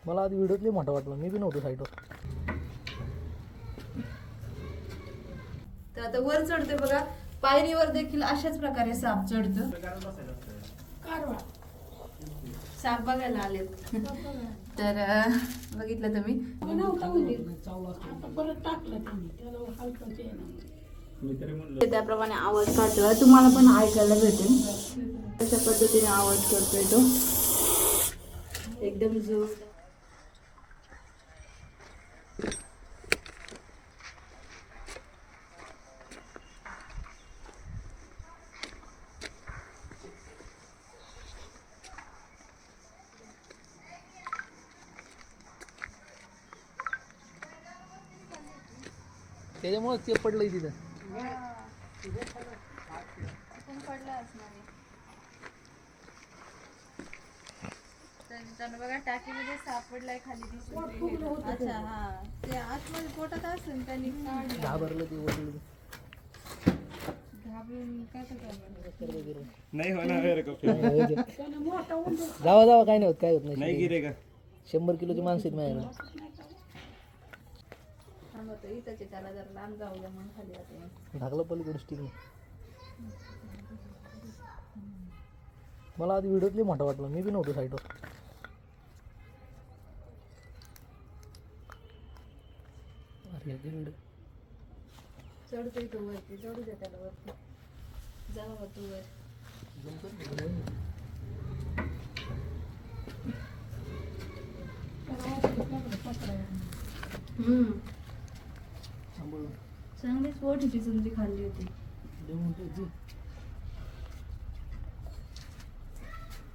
मला आधी व्हिडिओतली मोठा वाटला, मी बी नव्हतो साईडवर. तर आता वर चढतोय बघा, पायरीवर देखील अशाच प्रकारे साप चढतो. साप बघायला आलेत. तर बघितलं तुम्ही. त्याप्रमाणे आवाज काढतोय, तुम्हाला पण ऐकायला भेटेल कशा पद्धतीने आवाज करतोय तो. एकदम जोर. त्याच्यामुळे ते पडलंय तिथं. बघा टाकीमध्ये सापडलाय खाली दिसून. अच्छा हा, ते आतमध्ये पोटात असेल त्यांनी घाबरलं ते वरलं. घाबरून काय नहीं होना मेरे को फिर जावा जावा, काय नाही होत, काय होत नहीं नाही. गिरेगा. 100 किलोची माणसं आहेत माझ्याकडे. थांबतो इथंच आहे, त्याला जर लांब जाऊ द्या मग खाली जाते. ढाकलं पलीकडे स्टिंग. मला आधी व्हिडिओतली मोठा वाटला, मी बी नव्हतो साईडवर. अरे व्हिडिओ चढतोय तो वरती, चढू द्या त्याला वरती. जावा तू वर. चांगलीच मोठीची चुंदी खाल्ली होती.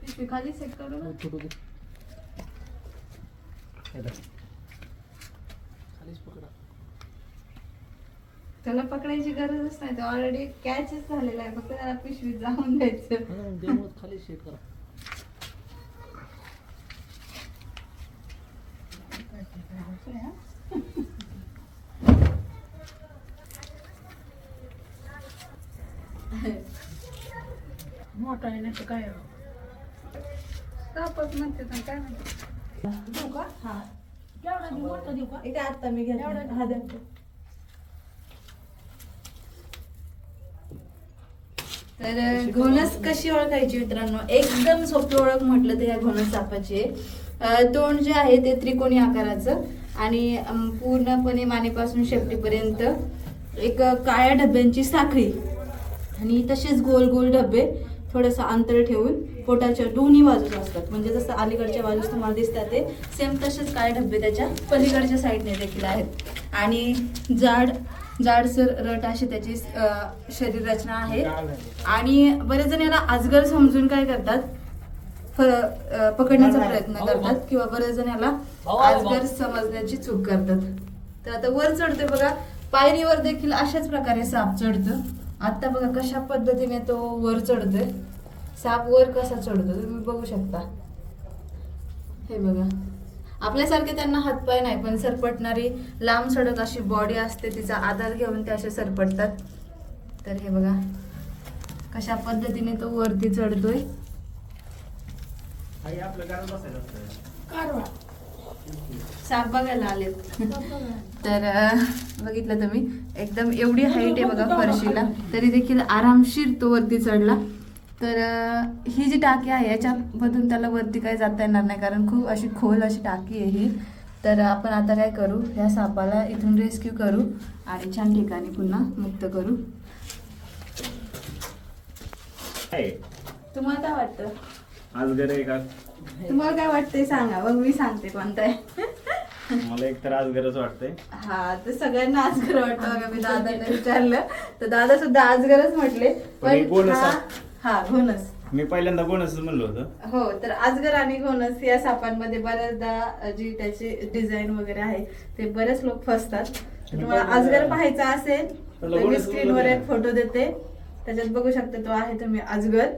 पिशवी खाली सेट करू ना. खालीच पकडा. त्याला पकडायची गरजच नाही, तो ऑलरेडी कॅचच झालेला आहे, फक्त त्याला पिशवीत जाऊन द्यायचं. खाली सेट करा. मोठा आहे नाही तर काय तापच म्हणते तर काय म्हणते. देऊ का? हा, केवढा देऊ, मोठा देऊ का? इथे आता मी घेतला. हा द्या. तर घोणस कशी ओळखायची मित्रांनो, एकदम सोपी ओळख म्हटलं तर या घोणस सापाची आहे. तोंड जे आहे ते त्रिकोणी आकाराचं आणि पूर्णपणे मानेपासून शेपटीपर्यंत एक काळ्या डब्यांची साखळी आणि तसेच गोल गोल डबे थोडंसं अंतर ठेवून पोटाच्या दोन्ही बाजूस असतात. म्हणजे जसं अलीकडच्या बाजूस तुम्हाला दिसतात ते सेम तसेच काळे डबे त्याच्या पलीकडच्या साईडने देखील आहेत. आणि जाडसर रट अशी त्याची शरीर रचना आहे. आणि बरेच जण याला अजगर समजून काय करतात, पकडण्याचा प्रयत्न करतात किंवा बरेच जण याला अजगर समजण्याची चूक करतात. तर आता वर चढतोय बघा, पायरीवर देखील अशाच प्रकारे साप चढतो. आता बघा कशा पद्धतीने तो वर चढतोय. साप वर कसा चढतो तुम्ही बघू शकता. हे बघा, आपल्यासारखे त्यांना हातपाय नाही, पण सरपटणारी लांब सडक अशी बॉडी असते, तिचा आधार घेऊन ते असे सरपटतात. तर हे बघा कशा पद्धतीने तो वरती चढतोय. कारवा साप बघायला आलेत. तर बघितलं तुम्ही, एकदम एवढी हाईट आहे बघा फरशीला, तरी देखील आरामशीर तो वरती चढला. तर ही जी टाकी आहे याच्यामधून त्याला वरती काय जाता येणार नाही, कारण खूप अशी खोल अशी टाकी आहे ही. तर आपण आता काय करू, ह्या सापाला इथून रेस्क्यू करू आणि छान ठिकाणी पुन्हा मुक्त करू. तुम्हाला काय वाटतं, अजगर आहे का? तुम्हाला काय वाटतंय सांगा, मग मी सांगते कोणतं आहे. मला एक तर अजगरच वाटतंय. हा, तर सगळ्यांना आजगर वाटतं बघा. मी दादांना विचारलं तर दादा सुद्धा आजगरच म्हटले. पण हा घोणस, मी पहिल्यांदा घोणसच म्हणलो होतं. हो, तर आजगर आणि घोणस या सापांमध्ये बऱ्याचदा जी त्याची डिझाईन वगैरे आहे ते बरेच लोक फसतात. तुम्हाला आजगर पाहायचा असेल तर मी स्क्रीनवर एक फोटो देते, त्याच्यात बघू शकता तो आहे तुम्ही आजगर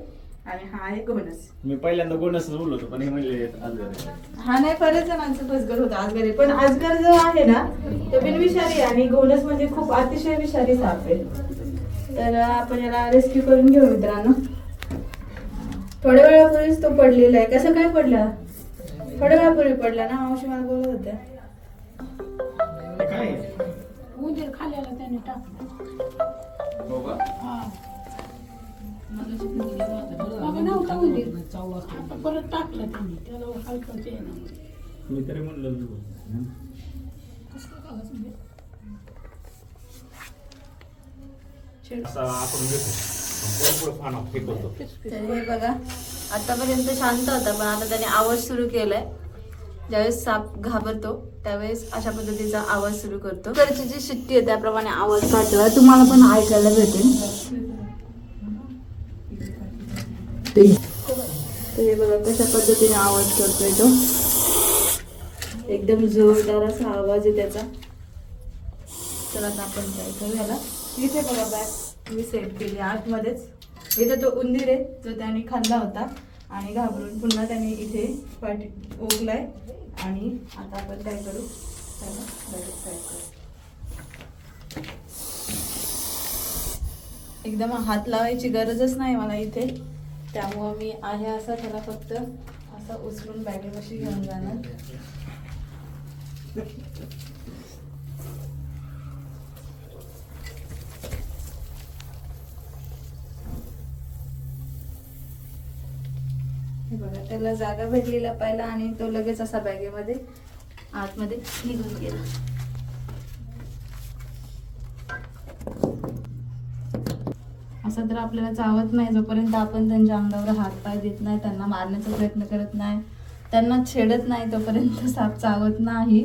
आणि हा आहे घोणस. मी पहिल्यांदा घोणसच बोललो होतो, पण हे म्हणले अजगर. हा नाही, बरेच जणांचं फसगत होतं आजगर, पण आजगर जो आहे ना तो बिनविषारी आहे आणि घोणस म्हणजे खूप अतिशय विषारी साप आहे. तर आपण याला रेस्क्यू करून घेऊ मित्रांनो. थोड्या वेळापूर्वीच तो पडलेला आहे. कसं काय पडला? थोड्या वेळापूर्वी पडला ना, मावशी मला बोलत होत्या. काय उंदीर खाल्याला त्याने टाकलं. हो का? हा. बाबा नव्हता उंदीर. आता परत टाकलं त्यांनी. त्याला हलकंच येणार. मी तरी म्हणलं कसलं कागद म्हणजे? असा आपण घेतो पुढे पाना फेकतो. तर हे बघा, आतापर्यंत शांत होता, पण आता त्याने आवाज सुरू केलाय. ज्यावेळेस साप घाबरतो त्यावेळेस अशा पद्धतीचा आवाज सुरू करतो. घरची जी शिट्टी आहे त्याप्रमाणे आवाज काढतो. तुम्हाला पण ऐकायला भेटेल. तर हे बघा कशा पद्धतीने आवाज करतोय तो. एकदम जोरदार असा आवाज आहे त्याचा. तर आता आपण काय करू याला, इथे बघा बॅग मी सेट केली आतमध्येच. इथे तो उंदीर आहे जो त्याने खाल्ला होता आणि घाबरून पुन्हा त्याने इथे पाठी ओकलाय. आणि आता आपण काय करू, त्याला बॅगेत पॅक करू. एकदम हात लावायची गरजच नाही मला इथे, त्यामुळं मी आहे असं त्याला फक्त असं उचलून बॅगेपाशी घेऊन जाणार. हे बघा, त्याला जागा भेटलेला पाहिला आणि तो लगेच असा बॅगेमध्ये आतमध्ये निघून गेला. असं तर आपल्याला चावत नाही जोपर्यंत आपण त्यांच्या अंगावर हात पाय देत नाही, त्यांना मारण्याचा प्रयत्न करत नाही, त्यांना छेडत नाही, तोपर्यंत साप चावत नाही.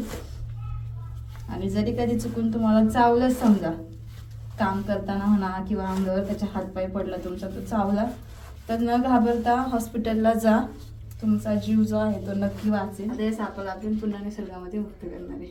आणि जरी कधी चुकून तुम्हाला चावलंच समजा, काम करताना म्हणा किंवा अंगावर त्याच्या हातपाय पडला तुमचा, तो चावला, तर न घाबरता हॉस्पिटलला जा. तुमचा जीव जो आहे तो नक्की वाचेल. आता या सापाला आपण पुन्हा निसर्गामध्ये मुक्त करणार आहे.